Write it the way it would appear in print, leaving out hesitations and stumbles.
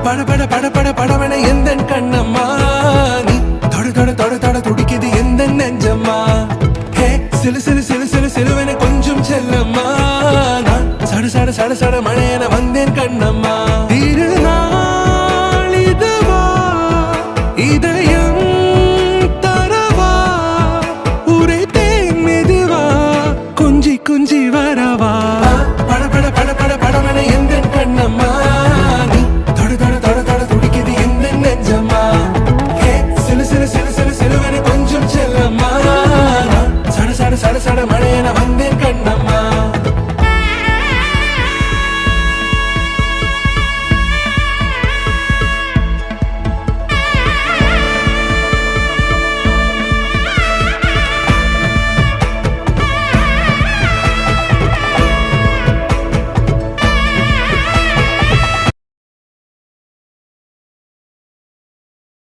பட பட பட பட படவன எந்த கண்ணம்மா நீ தொட தொட தொட தொட துடிக்குது எந்த நெஞ்சம்மா ஹே சிலு சிலு சிலு சிலு சிலுவன கொஞ்சம் செல்லம்மா நான் சட சட சட சட மழை